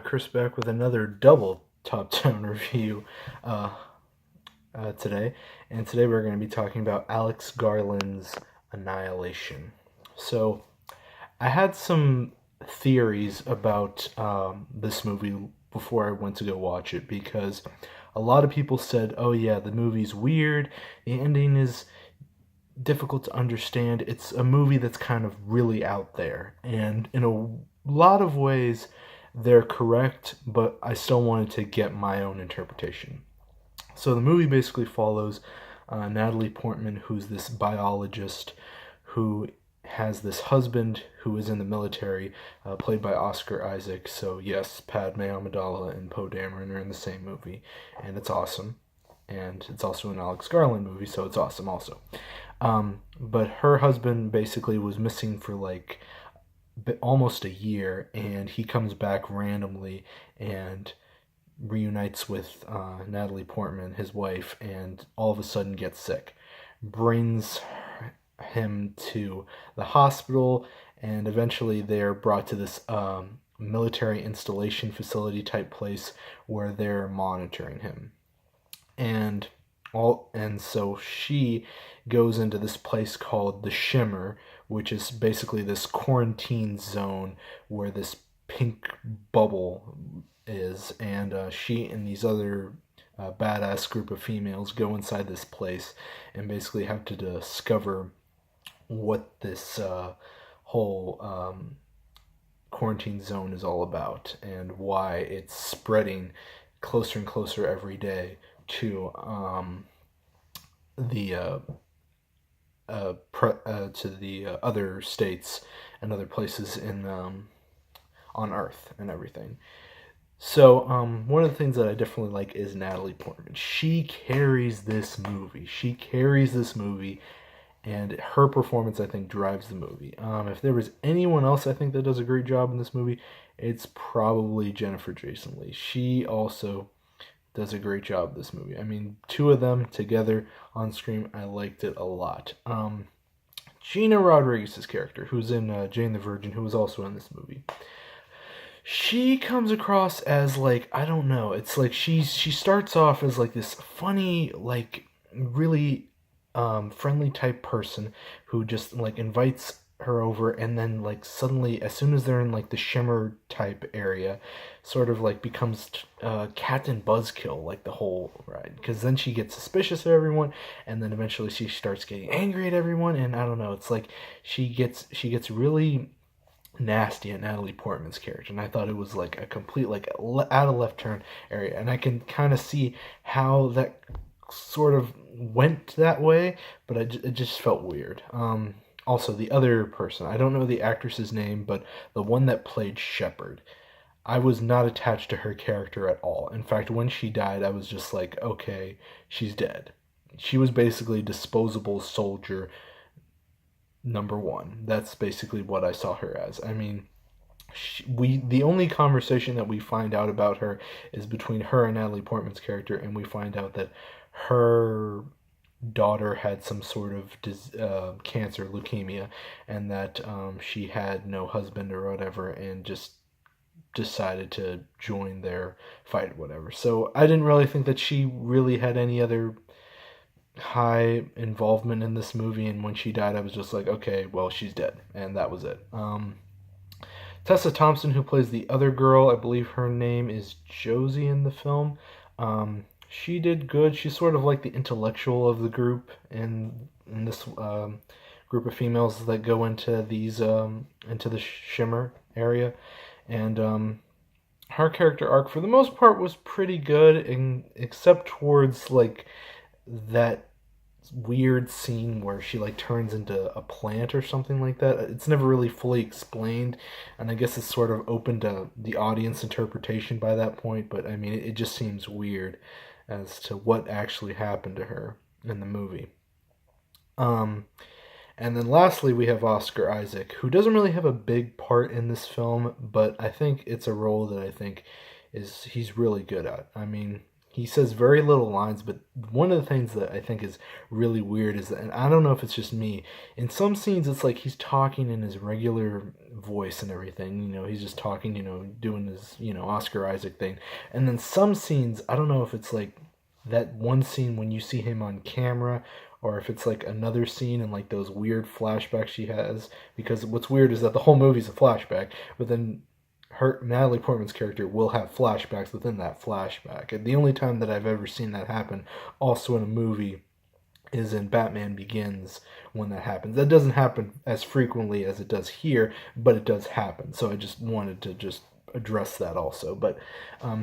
Chris back with another double top 10 review uh, today. And today we're going to be talking about Alex Garland's Annihilation. So, I had some theories about this movie before I went to go watch it because a lot of people said, oh, yeah, the movie's weird, the ending is difficult to understand. It's a movie that's kind of really out there. And in a lot of ways, they're correct, but I still wanted to get my own interpretation. So the movie basically follows Natalie Portman, who's this biologist who has this husband who is in the military, played by Oscar Isaac. So yes, Padme Amidala and Poe Dameron are in the same movie, and it's awesome. And it's also an Alex Garland movie, so it's awesome also. But her husband basically was missing for like almost a year, and he comes back randomly and reunites with Natalie Portman, his wife, and all of a sudden gets sick. Brings him to the hospital, and eventually they're brought to this military installation facility type place where they're monitoring him. And so she goes into this place called the Shimmer, which is basically this quarantine zone where this pink bubble is, and she and these other badass group of females go inside this place and basically have to discover what this whole quarantine zone is all about and why it's spreading closer and closer every day to the other states and other places in on Earth and everything. So one of the things that I definitely like is Natalie Portman. She carries this movie. She carries this movie, and her performance, I think, drives the movie. If there was anyone else I think that does a great job in this movie, it's probably Jennifer Jason Leigh. She also does a great job in this movie. I mean, two of them together on screen, I liked it a lot. Gina Rodriguez's character, who's in Jane the Virgin, who was also in this movie, she comes across as like, I don't know. It's like she starts off as like this funny, like really friendly type person who just like invites her over, and then like suddenly as soon as they're in like the Shimmer type area, sort of like becomes Captain Buzzkill like the whole ride, because then she gets suspicious of everyone, and then eventually she starts getting angry at everyone, and I don't know, it's like she gets really nasty at Natalie Portman's character, and I thought it was like a complete like out of left turn area, and I can kind of see how that sort of went that way, but it just felt weird. Also, the other person, I don't know the actress's name, but the one that played Shepard, I was not attached to her character at all. In fact, when she died, I was just like, okay, she's dead. She was basically disposable soldier number one. That's basically what I saw her as. I mean, the only conversation that we find out about her is between her and Natalie Portman's character, and we find out that her daughter had some sort of cancer, leukemia, and that she had no husband or whatever, and just decided to join their fight or whatever. So I didn't really think that she really had any other high involvement in this movie, and when she died I was just like, okay, well, she's dead, and that was it. Tessa Thompson, who plays the other girl, I believe her name is Josie in the film. She did good. She's sort of like the intellectual of the group in this group of females that go into these into the Shimmer area, and her character arc for the most part was pretty good, except towards like that weird scene where she like turns into a plant or something like that. It's never really fully explained, and I guess it's sort of open to the audience interpretation by that point, but I mean, it just seems weird as to what actually happened to her in the movie. Um, and then lastly, we have Oscar Isaac, who doesn't really have a big part in this film, but I think it's a role that I think he's really good at. I mean, he says very little lines, but one of the things that I think is really weird is that, and I don't know if it's just me, in some scenes it's like he's talking in his regular voice and everything. He's just talking, doing his, Oscar Isaac thing. And then some scenes, I don't know if it's like that one scene when you see him on camera, or if it's like another scene and like those weird flashbacks she has. Because what's weird is that the whole movie's a flashback, but then Natalie Portman's character will have flashbacks within that flashback. And the only time that I've ever seen that happen, also in a movie, is in Batman Begins when that happens. That doesn't happen as frequently as it does here, but it does happen. So I just wanted to just address that also. But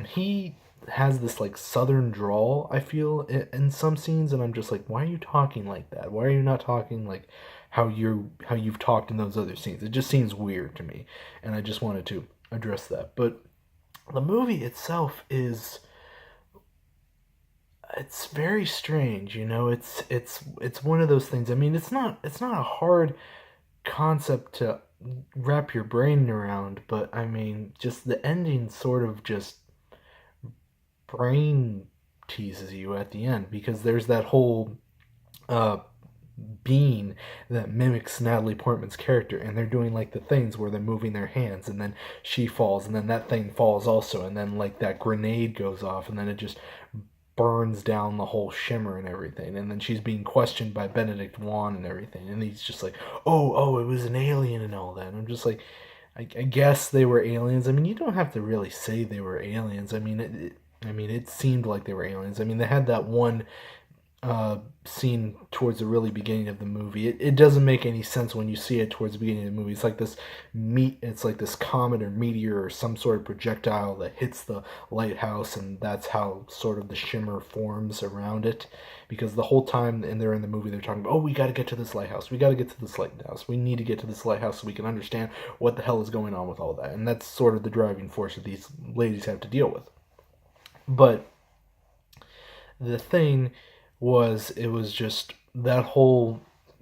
he has this like southern drawl, I feel, in some scenes, and I'm just like, why are you talking like that? Why are you not talking like how you've talked in those other scenes? It just seems weird to me, and I just wanted to address that. But the movie itself is, it's very strange, it's one of those things. I mean, it's not a hard concept to wrap your brain around, but I mean, just the ending sort of just brain teases you at the end, because there's that whole uh being that mimics Natalie Portman's character, and they're doing like the things where they're moving their hands, and then she falls, and then that thing falls also, and then like that grenade goes off, and then it just burns down the whole shimmer and everything, and then she's being questioned by Benedict Wong and everything, and he's just like, oh, it was an alien and all that. And I'm just like, I guess they were aliens. I mean, you don't have to really say they were aliens. I mean, it seemed like they were aliens. I mean, they had that one scene towards the really beginning of the movie. It doesn't make any sense when you see it towards the beginning of the movie. It's like it's like this comet or meteor or some sort of projectile that hits the lighthouse, and that's how sort of the shimmer forms around it. Because the whole time and they're in the movie, they're talking about, oh, we got to get to this lighthouse. We got to get to this lighthouse. We need to get to this lighthouse so we can understand what the hell is going on with all that. And that's sort of the driving force that these ladies have to deal with. But the thing was, it was just that whole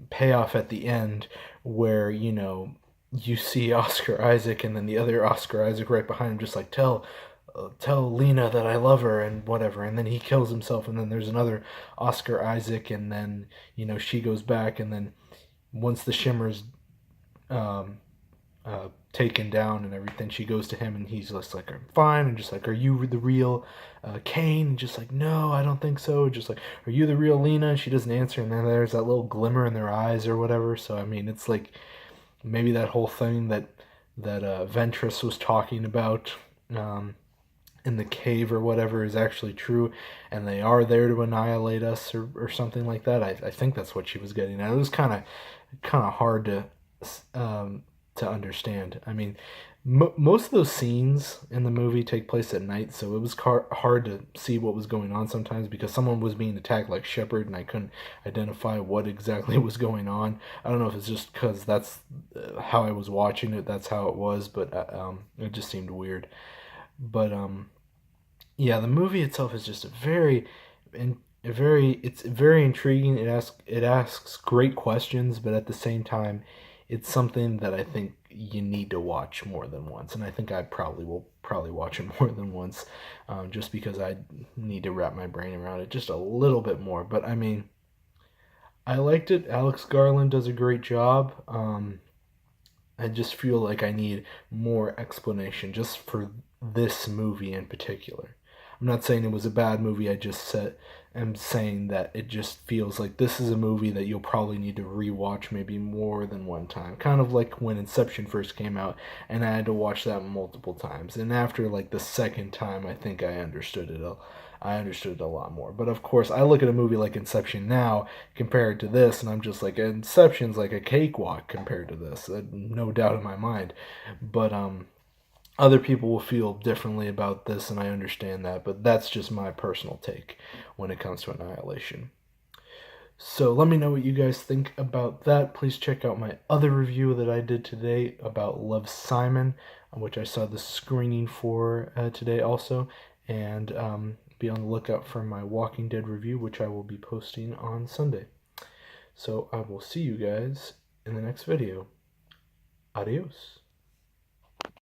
payoff at the end where, you see Oscar Isaac and then the other Oscar Isaac right behind him just like, tell Lena that I love her and whatever, and then he kills himself, and then there's another Oscar Isaac, and then, she goes back, and then once the shimmer's taken down and everything, she goes to him, and he's just like, I'm fine, and just like, are you the real Kane? And just like, no, I don't think so. Just like, are you the real Lena? And she doesn't answer, and then there's that little glimmer in their eyes or whatever. So I mean, it's like maybe that whole thing that Ventress was talking about in the cave or whatever is actually true, and they are there to annihilate us, or something like that. I think that's what she was getting at. It was kind of hard to understand. I mean, most of those scenes in the movie take place at night, so it was hard to see what was going on sometimes, because someone was being attacked like Shepard, and I couldn't identify what exactly was going on. I don't know if it's just because that's how I was watching it, that's how it was, but it just seemed weird. But yeah, the movie itself is just it's very intriguing. It asks great questions, but at the same time, it's something that I think you need to watch more than once, and I think I will watch it more than once, just because I need to wrap my brain around it just a little bit more. But I mean, I liked it. Alex Garland does a great job. I just feel like I need more explanation just for this movie in particular. I'm not saying it was a bad movie. I'm saying that it just feels like this is a movie that you'll probably need to rewatch maybe more than one time. Kind of like when Inception first came out, and I had to watch that multiple times. And after like the second time, I think I understood it. I understood it a lot more. But of course, I look at a movie like Inception now compared to this, and I'm just like, Inception's like a cakewalk compared to this. No doubt in my mind. But other people will feel differently about this, and I understand that, but that's just my personal take when it comes to Annihilation. So let me know what you guys think about that. Please check out my other review that I did today about Love, Simon, which I saw the screening for today also, and be on the lookout for my Walking Dead review, which I will be posting on Sunday. So I will see you guys in the next video. Adios.